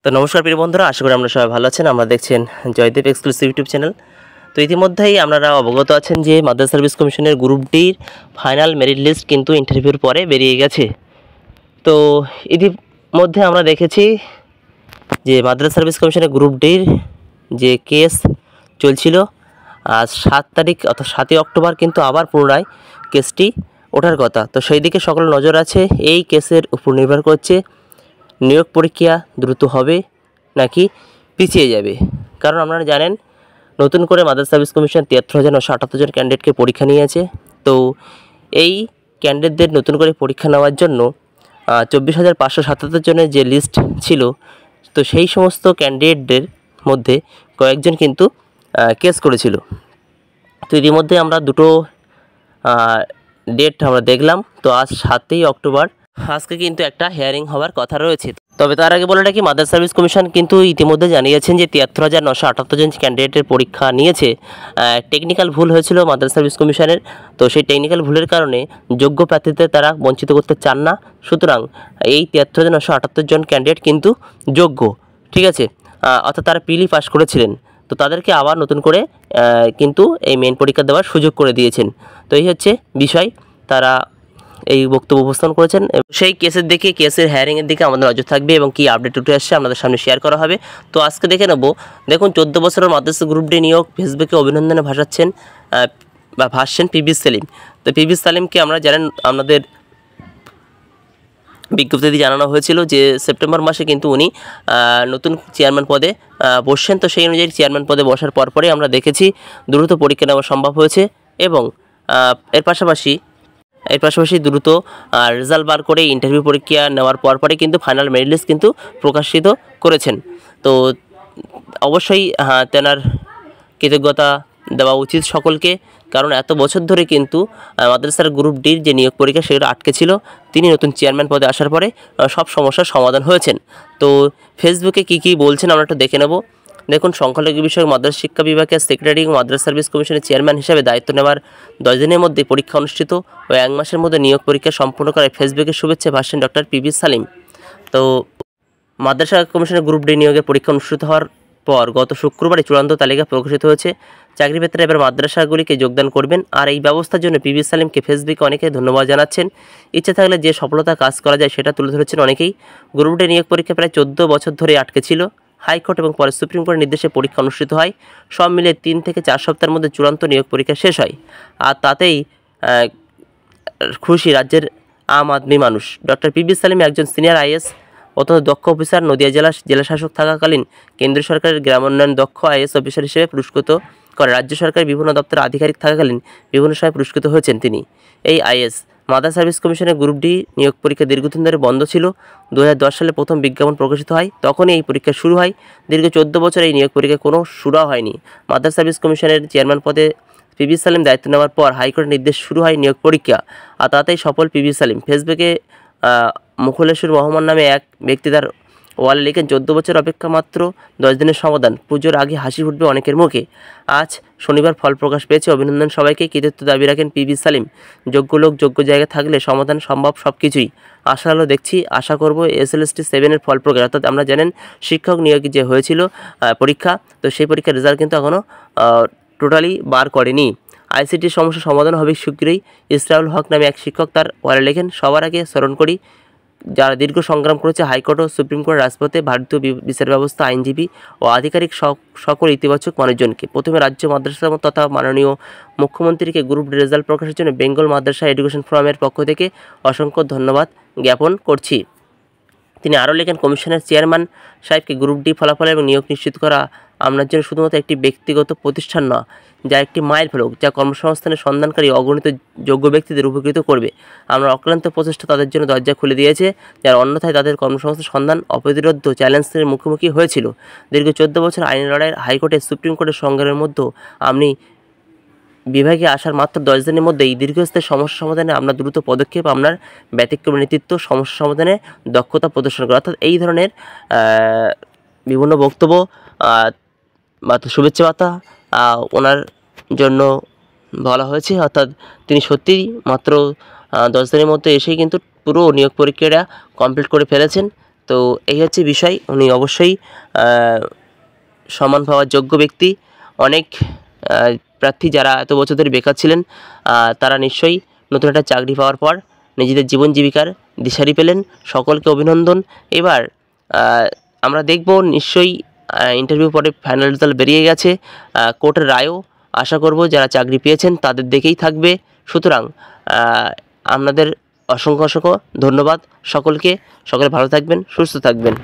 তো নমস্কার প্রিয় বন্ধুরা, আশা করি আমরা সবাই ভালো আছেন। আমরা দেখছেন জয়দেব এক্সক্লুসিভ ইউটিউব চ্যানেল। তো ইতিমধ্যেই আপনারা অবগত আছেন যে মাদ্রাসা সার্ভিস কমিশনের গ্রুপ ডির ফাইনাল মেরিট লিস্ট কিন্তু ইন্টারভিউর পরে বেরিয়ে গেছে। তো ইতিমধ্যে আমরা দেখেছি যে মাদ্রাসা সার্ভিস কমিশনের গ্রুপ ডির যে কেস চলছিল, আজ 7 তারিখ অর্থাৎ 7ই অক্টোবর কিন্তু আবার পুনরায় কেসটি ওঠার কথা। তো সেই দিকে সকল নজর আছে। এই কেসের উপর নির্ভর করছে নিয়োগ পরীক্ষা দ্রুত হবে নাকি পিছিয়ে যাবে। কারণ আপনারা জানেন, নতুন করে মাদ্রাসা সার্ভিস কমিশন 73,978 জন ক্যান্ডিডেটকে পরীক্ষা নিয়েছে। তো এই ক্যান্ডিডেটদের নতুন করে পরীক্ষা নেওয়ার জন্য 24,577 জনের যে লিস্ট ছিল, তো সেই সমস্ত ক্যান্ডিডেটদের মধ্যে কয়েকজন কিন্তু কেস করেছিল। তো ইতিমধ্যে আমরা দুটো ডেট আমরা দেখলাম। তো আজ 7ই অক্টোবর, আজকে কিন্তু একটা হিয়ারিং হওয়ার কথা রয়েছে। তবে তার আগে বলে রাখি, মাদ্রাসা সার্ভিস কমিশন কিন্তু ইতিমধ্যে জানিয়েছেন যে 73,978 জন ক্যান্ডিডেটের পরীক্ষা নিয়েছে। টেকনিক্যাল ভুল হয়েছিল মাদ্রাসা সার্ভিস কমিশনের। তো সেই টেকনিক্যাল ভুলের কারণে যোগ্য প্রার্থীদের তারা বঞ্চিত করতে চান না। সুতরাং এই 73,978 জন ক্যান্ডিডেট কিন্তু যোগ্য, ঠিক আছে, অর্থাৎ তারা প্রিলি পাস করেছিলেন। তো তাদেরকে আবার নতুন করে কিন্তু এই মেইন পরীক্ষা দেওয়ার সুযোগ করে দিয়েছেন। তো এই হচ্ছে বিষয়, তারা এই বক্তব্য উপস্থাপন করেছেন। সেই কেসের দিকে, কেসের হিয়ারিংয়ের দিকে আমাদের নজর থাকবে এবং কী আপডেট উঠে আসছে আপনাদের সামনে শেয়ার করা হবে। তো আজকে দেখে নেব। দেখুন, 14 বছরের মাদ্রাসা গ্রুপ ডি নিয়োগ ফেসবুকে অভিনন্দনে ভাসছেন পিবি সেলিম। তো পিবি সেলিমকে আমরা জানেন, আমাদের বিজ্ঞপ্তিতে জানানো হয়েছিল যে সেপ্টেম্বর মাসে কিন্তু উনি নতুন চেয়ারম্যান পদে বসছেন। তো সেই অনুযায়ী চেয়ারম্যান পদে বসার পরপরই আমরা দেখেছি দ্রুত পরীক্ষা নেওয়া সম্ভব হয়েছে এবং এর পাশাপাশি দ্রুত রেজাল্ট বার করে ইন্টারভিউ পরীক্ষা নেওয়ার পরপরই কিন্তু ফাইনাল মেরিট লিস্ট কিন্তু প্রকাশিত করেছেন। তো অবশ্যই তেনার কৃতজ্ঞতা দেওয়া উচিত সকলকে, কারণ এত বছর ধরে কিন্তু মাদ্রাসার গ্রুপ ডির যে নিয়োগ পরীক্ষা সেটা আটকে ছিল। তিনি নতুন চেয়ারম্যান পদে আসার পরে সব সমস্যার সমাধান হয়েছেন। তো ফেসবুকে কী বলছেন আমরা একটু দেখে নেব। দেখুন, সংখ্যালঘু বিষয়ক মাদ্রাসা শিক্ষা বিভাগের সেক্রেটারি ও মাদ্রাসা সার্ভিস কমিশনের চেয়ারম্যান হিসেবে দায়িত্ব নেওয়ার 10 দিনের মধ্যে পরীক্ষা অনুষ্ঠিত ও 1 মাসের মধ্যে নিয়োগ পরীক্ষা সম্পূর্ণ করে ফেসবুকে শুভেচ্ছা ভাষণ ডক্টর পিবি সালিম। তো মাদ্রাসা কমিশনের গ্রুপ ডি নিয়োগের পরীক্ষা অনুষ্ঠিত হওয়ার পর গত শুক্রবারই চূড়ান্ত তালিকা প্রকাশিত হয়েছে। চাকরি পেতে এবার মাদ্রাসাগুলিকে যোগদান করবেন। আর এই ব্যবস্থার জন্য পিবি সালিমকে ফেসবুকে অনেকে ধন্যবাদ জানাচ্ছেন। ইচ্ছে থাকলে যে সফলতা কাজ করা যায় সেটা তুলে ধরেছেন অনেকেই। গ্রুপ ডি নিয়োগ পরীক্ষা প্রায় 14 বছর ধরে আটকে ছিল। হাইকোর্ট এবং পরে সুপ্রিম কোর্টের নির্দেশে পরীক্ষা অনুষ্ঠিত হয়। সব মিলে 3 থেকে 4 সপ্তাহের মধ্যে চূড়ান্ত নিয়োগ পরীক্ষা শেষ হয়। আর তাতেই খুশি রাজ্যের আম আদমি মানুষ। ডক্টর পিবি সালিম একজন সিনিয়র আইএস অত্যন্ত দক্ষ অফিসার। নদিয়া জেলাশাসক থাকাকালীন কেন্দ্রীয় সরকারের গ্রামোন্নয়ন দক্ষ আইএস অফিসার হিসেবে পুরস্কৃত করে। রাজ্য সরকারের বিভিন্ন দপ্তরের আধিকারিক থাকাকালীন বিভিন্ন সময় পুরস্কৃত হয়েছেন তিনি। এই আইএস মাদ্রাসা সার্ভিস কমিশনের গ্রুপ ডি নিয়োগ পরীক্ষা দীর্ঘদিন ধরে বন্ধ ছিল। 2010 সালে প্রথম বিজ্ঞাপন প্রকাশিত হয়, তখনই এই পরীক্ষা শুরু হয়। দীর্ঘ 14 বছর এই নিয়োগ পরীক্ষায় কোনো সুরাও হয়নি। মাদ্রাসা সার্ভিস কমিশনের চেয়ারম্যান পদে পিবি সালিম দায়িত্ব নেওয়ার পর হাইকোর্টের নির্দেশ শুরু হয় নিয়োগ পরীক্ষা। আর তাতেই সফল পিবি সালিম। ফেসবুকে মুখলেশ্বর রহমান নামে এক ব্যক্তি তার ওয়ালে লিখেন, 14 বছর অপেক্ষা, মাত্র 10 দিনের সমাধান। পুজোর আগে হাসি ফুটবে অনেকের মুখে। আজ শনিবার ফল প্রকাশ পেয়েছে। অভিনন্দন সবাইকে। কৃতিত্ব দাবি রাখেন পিবি সালিম। যোগ্য লোক যোগ্য জায়গায় থাকলে সমাধান সম্ভব সব কিছুই। আশা হলো দেখছি, আশা করব SLST 7-এর ফল প্রকাশ। অর্থাৎ আমরা জানেন শিক্ষক নিয়োগ যে হয়েছিল পরীক্ষা, তো সেই পরীক্ষার রেজাল্ট কিন্তু এখনও টোটালি বার করেনি। আইসিটির সমস্যা সমাধান হবে শীঘ্রই। ইসরাউল হক নামে এক শিক্ষক তার ওয়ালে লেখেন, সবার আগে স্মরণ করি যারা দীর্ঘ সংগ্রাম করেছে হাইকোর্ট ও সুপ্রিম কোর্ট রাজপথে, ভারতীয় বিচার ব্যবস্থা, আইনজীবী ও আধিকারিক সকল ইতিবাচক মানুষজনকে। প্রথমে রাজ্য মাদ্রাসা তথা মাননীয় মুখ্যমন্ত্রীকে গ্রুপ ডি রেজাল্ট প্রকাশের জন্য বেঙ্গল মাদ্রাসা এডুকেশন ফোরামের পক্ষ থেকে অসংখ্য ধন্যবাদ জ্ঞাপন করছি। তিনি আরও লেখেন, কমিশনের চেয়ারম্যান সাহেবকে গ্রুপ ডি ফলাফল এবং নিয়োগ নিশ্চিত করা আপনার জন্য শুধুমাত্র একটি ব্যক্তিগত প্রতিষ্ঠান নয়, যা একটি মাইল ফলক, যা কর্মসংস্থানের সন্ধানকারী অগণিত যোগ্য ব্যক্তিদের উপকৃত করবে। আমরা অক্লান্ত প্রচেষ্টা তাদের জন্য দরজা খুলে দিয়েছে, যারা অন্যথায় তাদের কর্মসংস্থান সন্ধান অপ্রতিরোধ চ্যালেঞ্জের মুখোমুখি হয়েছিল। দীর্ঘ 14 বছর আইনি লড়াই, হাইকোর্টে সুপ্রিম কোর্টের সংগ্রামের মধ্যেও আপনি বিভাগে আসার মাত্র 10 দিনের মধ্যে এই দীর্ঘস্থায়ী সমস্যা সমাধানে আপনার দ্রুত পদক্ষেপ, আপনার ব্যতিক্রমী নেতৃত্ব, সমস্যা সমাধানে দক্ষতা প্রদর্শন করা। অর্থাৎ এই ধরনের বিভিন্ন বক্তব্য বা শুভেচ্ছা বার্তা ওনার জন্য বলা হয়েছে। অর্থাৎ তিনি সত্যিই মাত্র 10 দিনের মধ্যে এসেই কিন্তু পুরো নিয়োগ পরীক্ষাটা কমপ্লিট করে ফেলেছেন। তো এই হচ্ছে বিষয়। উনি অবশ্যই সম্মান পাওয়ার যোগ্য ব্যক্তি। অনেক প্রার্থী যারা এত বছর ধরে বেকার ছিলেন তারা নিশ্চয়ই নতুন একটা চাকরি পাওয়ার পর নিজেদের জীবন জীবিকার দিশারি পেলেন। সকলকে অভিনন্দন। এবার আমরা দেখব নিশ্চয়ই ইন্টারভিউ পরে ফাইনাল রেজাল্ট বেরিয়ে গেছে, কোর্টের রায়ও আশা করব যারা চাকরি পেয়েছেন তাদের দেখেই থাকবে। সুতরাং আপনাদের অসংখ্য অসংখ্য ধন্যবাদ সকলকে। সকলে ভালো থাকবেন, সুস্থ থাকবেন।